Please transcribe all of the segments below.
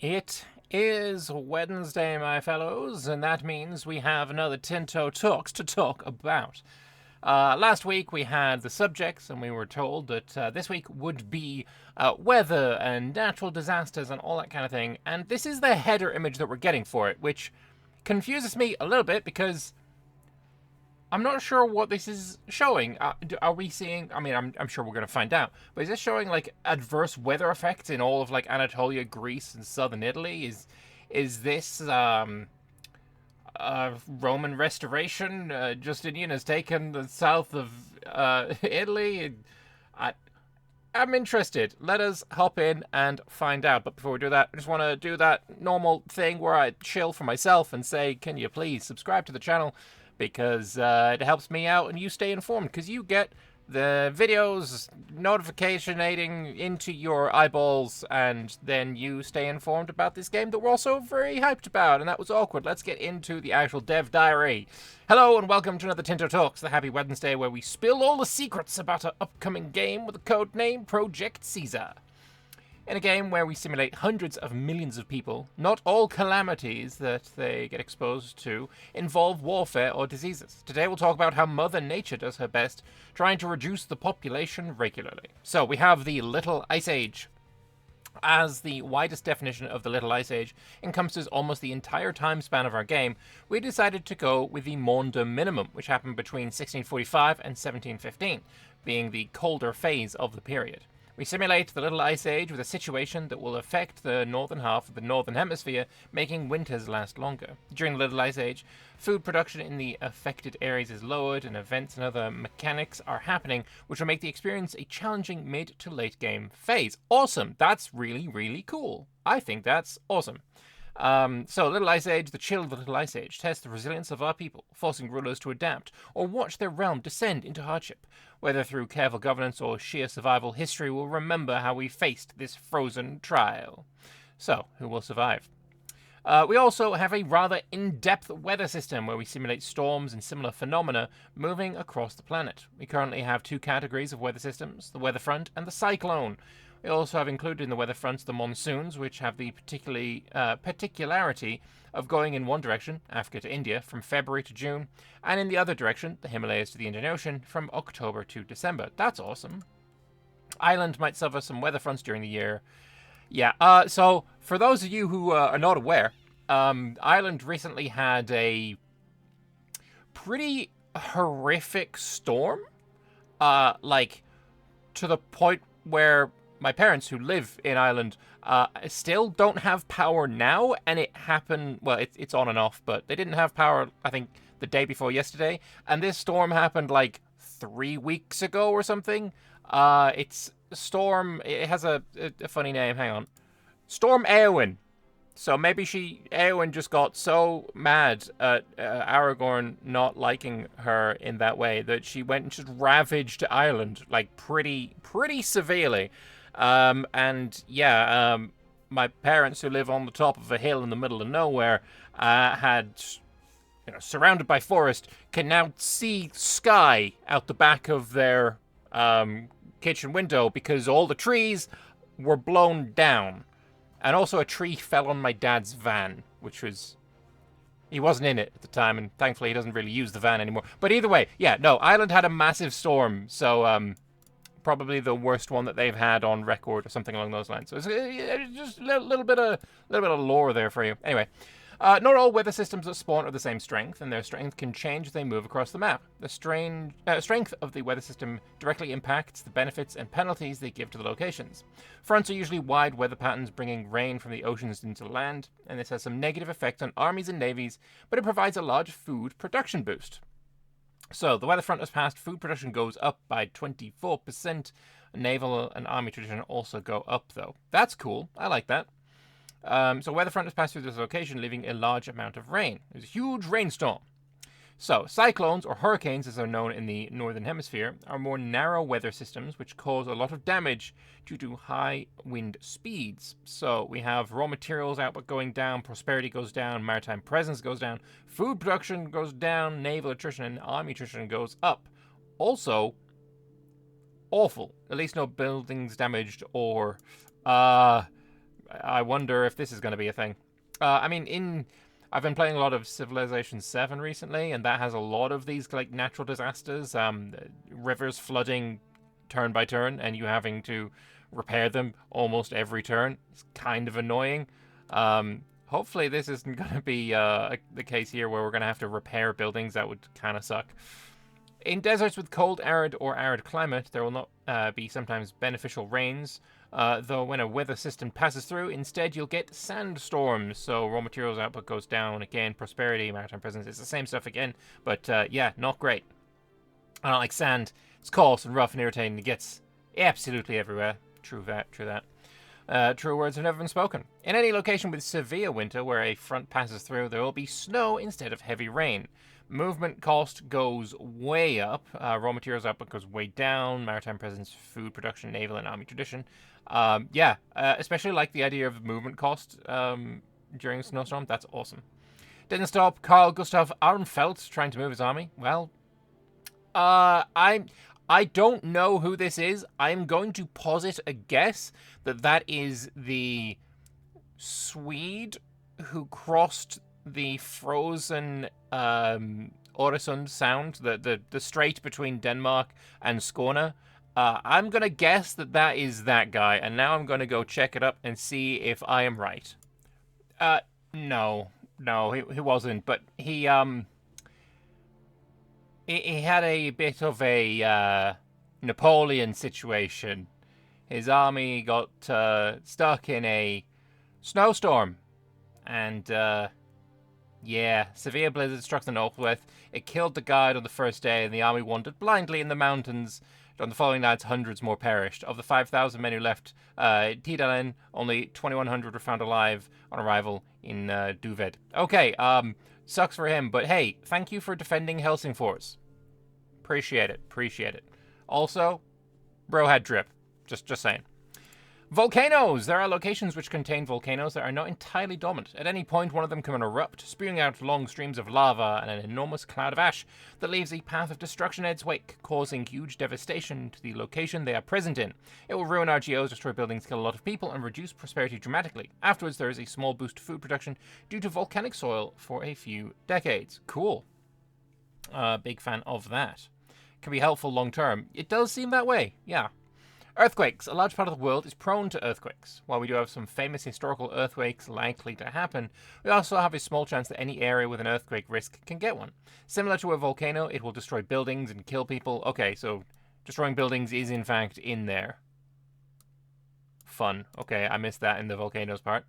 It is Wednesday, my fellows, and that means we have another Tinto Talks to talk about. Last week we had the subjects, and we were told that this week would be weather and natural disasters and all that kind of thing. And this is the header image that we're getting for it, which confuses me a little bit because I'm not sure what this is showing. Are we seeing? I mean, I'm sure we're going to find out. But is this showing like adverse weather effects in all of like Anatolia, Greece, and southern Italy? Is this Roman restoration? Justinian has taken the south of Italy. I, I'm interested. Let us hop in and find out. But before we do that, I just want to do that normal thing where I chill for myself and say, can you please subscribe to the channel? Because it helps me out and you stay informed. Because you get the videos notificating into your eyeballs, and then you stay informed about this game that we're also very hyped about. And that was awkward. Let's get into the actual dev diary. Hello and welcome to another Tinto Talks, the Happy Wednesday, where we spill all the secrets about our upcoming game with the code name Project Caesar. In a game where we simulate hundreds of millions of people, not all calamities that they get exposed to involve warfare or diseases. Today we'll talk about how Mother Nature does her best trying to reduce the population regularly. So we have the Little Ice Age. As the widest definition of the Little Ice Age encompasses almost the entire time span of our game, we decided to go with the Maunder Minimum, which happened between 1645 and 1715, being the colder phase of the period. We simulate the Little Ice Age with a situation that will affect the northern half of the northern hemisphere, making winters last longer. During the Little Ice Age, food production in the affected areas is lowered, and events and other mechanics are happening, which will make the experience a challenging mid to late game phase. Awesome! That's really, really cool. I think that's awesome. So, Little Ice Age, the chill of the Little Ice Age, tests the resilience of our people, forcing rulers to adapt or watch their realm descend into hardship. Whether through careful governance or sheer survival, history will remember how we faced this frozen trial. So, who will survive? We also have a rather in-depth weather system where we simulate storms and similar phenomena moving across the planet. We currently have two categories of weather systems, the weather front and the cyclone. We also have included in the weather fronts the monsoons, which have the particularity of going in one direction, Africa to India, from February to June, and in the other direction, the Himalayas to the Indian Ocean, from October to December. That's awesome. Ireland might suffer some weather fronts during the year. Yeah, so for those of you who are not aware, Ireland recently had a pretty horrific storm, like to the point where my parents, who live in Ireland, still don't have power now, and it happened, well, it's on and off, but they didn't have power, I think, the day before yesterday, and this storm happened, like, 3 weeks ago or something. It's Storm, it has a funny name, hang on. Storm Éowyn. So maybe Éowyn just got so mad at Aragorn not liking her in that way that she went and just ravaged Ireland, like, pretty severely. And yeah, my parents, who live on the top of a hill in the middle of nowhere, had, surrounded by forest, can now see sky out the back of their kitchen window because all the trees were blown down. And also a tree fell on my dad's van, which was... He wasn't in it at the time, and thankfully he doesn't really use the van anymore. But either way, yeah, no, Ireland had a massive storm, so probably the worst one that they've had on record or something along those lines. So it's just a little bit of lore there for you. Anyway, not all weather systems that spawn are the same strength, and their strength can change as they move across the map. The strength of the weather system directly impacts the benefits and penalties they give to the locations. Fronts are usually wide weather patterns bringing rain from the oceans into the land, and this has some negative effect on armies and navies, but it provides a large food production boost. So, the weather front has passed, food production goes up by 24%, naval and army tradition also go up though. That's cool, I like that. So weather front has passed through this location, leaving a large amount of rain. There's a huge rainstorm. So, cyclones, or hurricanes as they're known in the northern hemisphere, are more narrow weather systems which cause a lot of damage due to high wind speeds. So, we have raw materials output going down, prosperity goes down, maritime presence goes down, food production goes down, naval attrition and army attrition goes up. Also, awful. At least no buildings damaged or I wonder if this is going to be a thing. I mean, I've been playing a lot of Civilization 7 recently, and that has a lot of these like natural disasters, rivers flooding turn by turn, and you having to repair them almost every turn. It's kind of annoying. Hopefully this isn't going to be the case here where we're going to have to repair buildings. That would kind of suck. In deserts with cold, arid, or arid climate, there will not be sometimes beneficial rains, though when a weather system passes through, instead you'll get sandstorms. So raw materials output goes down again, prosperity, maritime presence, it's the same stuff again, but yeah, not great. I don't like sand. It's coarse and rough and irritating. It gets absolutely everywhere. True that, true that. True words have never been spoken. In any location with severe winter where a front passes through, there will be snow instead of heavy rain. Movement cost goes way up. Raw materials output goes way down. Maritime presence, food production, naval, and army tradition. Yeah, especially like the idea of movement cost during a snowstorm. That's awesome. Didn't stop Carl Gustav Armfeldt trying to move his army. Well, I don't know who this is. I'm going to posit a guess that is the Swede who crossed the frozen Øresund Sound, the strait between Denmark and Skåne. I'm going to guess that is that guy, and now I'm going to go check it up and see if I am right. No, he wasn't, but he had a bit of a Napoleon situation. His army got stuck in a snowstorm, and yeah, severe blizzard struck the northwest. It killed the guide on the first day, and the army wandered blindly in the mountains. On the following nights, hundreds more perished. Of the 5,000 men who left Tidalen, only 2,100 were found alive on arrival in Duved. Okay, sucks for him, but hey, thank you for defending Helsingfors. Appreciate it. Also, bro had drip. Just saying. Volcanoes! There are locations which contain volcanoes that are not entirely dormant. At any point, one of them can erupt, spewing out long streams of lava and an enormous cloud of ash that leaves a path of destruction in its wake, causing huge devastation to the location they are present in. It will ruin RGOs, destroy buildings, kill a lot of people, and reduce prosperity dramatically. Afterwards, there is a small boost to food production due to volcanic soil for a few decades. Cool. Big fan of that. Can be helpful long term. It does seem that way, yeah. Earthquakes. A large part of the world is prone to earthquakes. While we do have some famous historical earthquakes likely to happen, we also have a small chance that any area with an earthquake risk can get one. Similar to a volcano, it will destroy buildings and kill people. Okay, so destroying buildings is in fact in there. Fun. Okay, I missed that in the volcanoes part.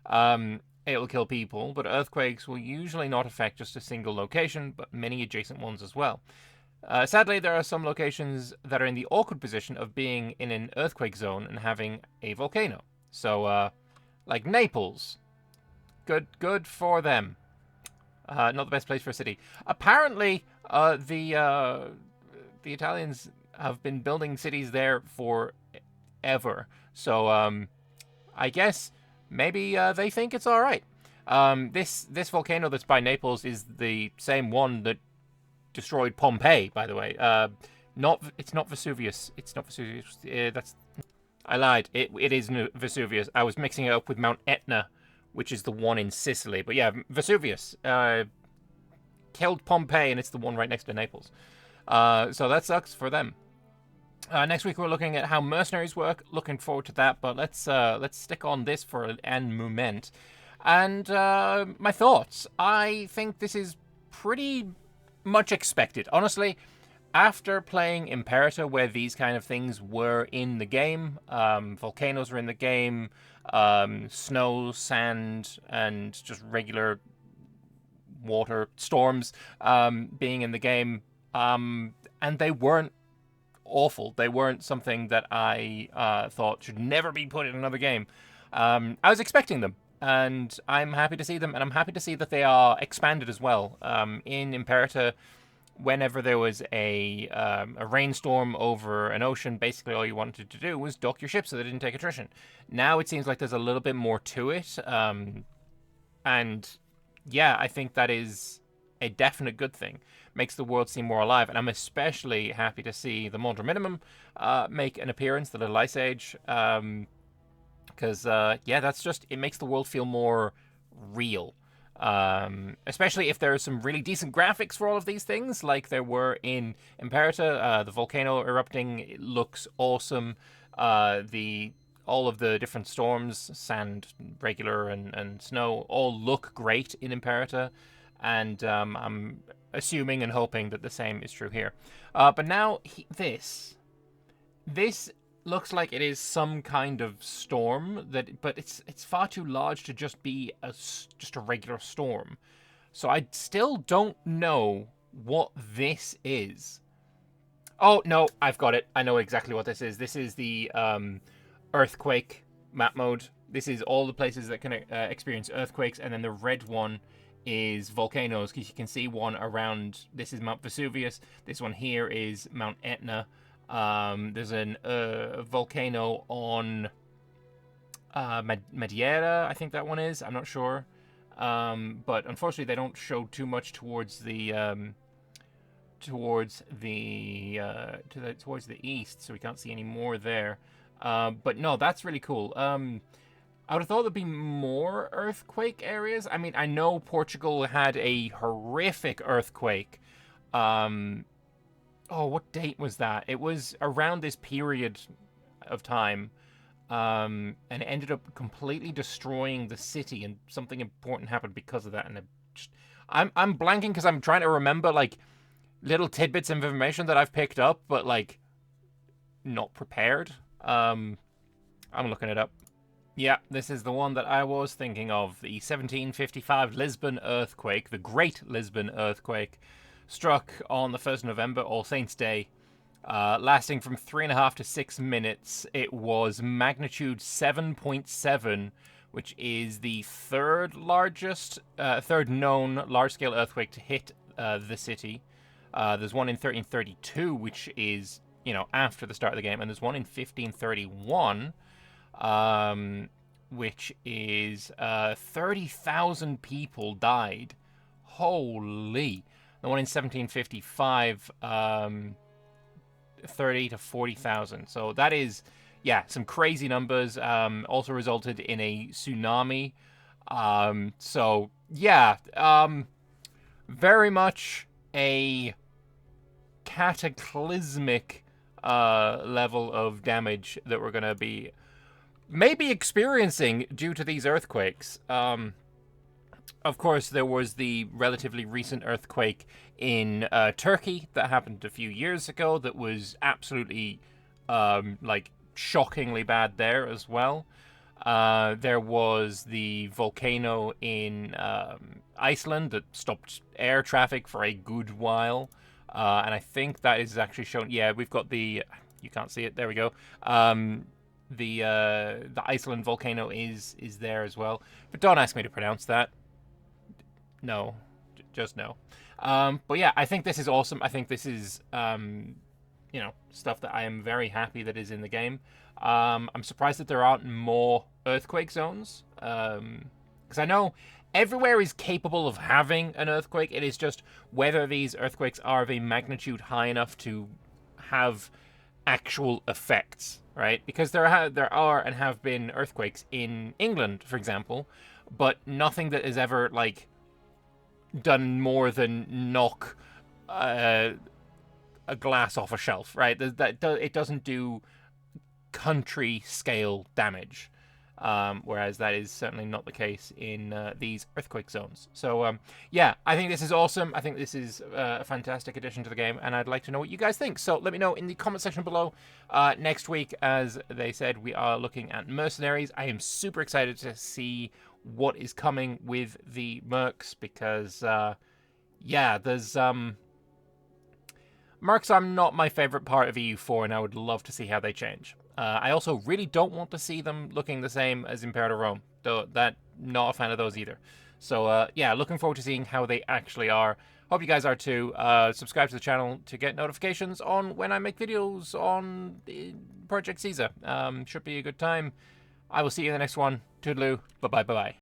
It will kill people, but earthquakes will usually not affect just a single location, but many adjacent ones as well. Sadly, there are some locations that are in the awkward position of being in an earthquake zone and having a volcano. So, like Naples. Good for them. Not the best place for a city. Apparently, the Italians have been building cities there forever. So, I guess maybe they think it's all right. This volcano that's by Naples is the same one that destroyed Pompeii, by the way. It's not Vesuvius. It's not Vesuvius. I lied. It is Vesuvius. I was mixing it up with Mount Etna, which is the one in Sicily. But yeah, Vesuvius killed Pompeii, and it's the one right next to Naples. So that sucks for them. Next week we're looking at how mercenaries work. Looking forward to that. But let's stick on this for an moment. And my thoughts. I think this is pretty much expected. Honestly, after playing Imperator, where these kind of things were in the game, volcanoes were in the game, snow, sand, and just regular water, storms being in the game, and they weren't awful. They weren't something that I thought should never be put in another game. I was expecting them. And I'm happy to see them, and I'm happy to see that they are expanded as well. In Imperator, whenever there was a rainstorm over an ocean, basically all you wanted to do was dock your ship so they didn't take attrition. Now it seems like there's a little bit more to it, and yeah, I think that is a definite good thing. Makes the world seem more alive, and I'm especially happy to see the Mondra Minimum make an appearance, the Little Ice Age. because, yeah, that's just, it makes the world feel more real. Especially if there are some really decent graphics for all of these things, like there were in Imperator. The volcano erupting, it looks awesome. All of the different storms, sand, regular, and snow, all look great in Imperator, and I'm assuming and hoping that the same is true here. But now this looks like it is some kind of storm but it's far too large to just be just a regular storm. So I still don't know what this is. Oh no, I've got it. I know exactly what this is. This is the earthquake map mode. This is all the places that can experience earthquakes, and then the red one is volcanoes, because you can see one around. This is Mount Vesuvius. This one here is Mount Etna. There's a volcano on Madeira, I think that one is. I'm not sure. But unfortunately, they don't show too much towards the east, so we can't see any more there. But no, that's really cool. I would have thought there'd be more earthquake areas. I mean, I know Portugal had a horrific earthquake. What date was that? It was around this period of time. And it ended up completely destroying the city, and something important happened because of that. And I'm blanking because I'm trying to remember, like, little tidbits of information that I've picked up, but, like, not prepared. I'm looking it up. Yeah, this is the one that I was thinking of. The 1755 Lisbon earthquake, the Great Lisbon earthquake, struck on the 1st of November, All Saints' Day, lasting from 3.5 to 6 minutes. It was magnitude 7.7, which is the third known large-scale earthquake to hit the city. There's one in 1332, which is, after the start of the game, and there's one in 1531, which is 30,000 people died. Holy. The one in 1755, 30 to 40,000. So that is, some crazy numbers. Also resulted in a tsunami. Very much a cataclysmic level of damage that we're going to be maybe experiencing due to these earthquakes. Of course, there was the relatively recent earthquake in Turkey that happened a few years ago that was absolutely, shockingly bad there as well. There was the volcano in Iceland that stopped air traffic for a good while. And I think that is actually shown. Yeah, we've got the... You can't see it. There we go. The Iceland volcano is there as well. But don't ask me to pronounce that. No. Just no. But yeah, I think this is awesome. I think this is, stuff that I am very happy that is in the game. I'm surprised that there aren't more earthquake zones. Because I know everywhere is capable of having an earthquake. It is just whether these earthquakes are of a magnitude high enough to have actual effects, right? Because there are and have been earthquakes in England, for example, but nothing that has ever, done more than knock a glass off a shelf, right? It doesn't do country scale damage, whereas that is certainly not the case in these earthquake zones. So I think this is awesome. I think this is a fantastic addition to the game, and I'd like to know what you guys think. So let me know in the comment section below. Next week, as they said, we are looking at mercenaries. I am super excited to see what is coming with the mercs, because there's mercs are not my favorite part of EU4, and I would love to see how they change. I also really don't want to see them looking the same as Imperator Rome, though not a fan of those either. So looking forward to seeing how they actually are. Hope you guys are too. Subscribe to the channel to get notifications on when I make videos on Project Caesar. Should be a good time. I will see you in the next one. Toodaloo. Bye-bye.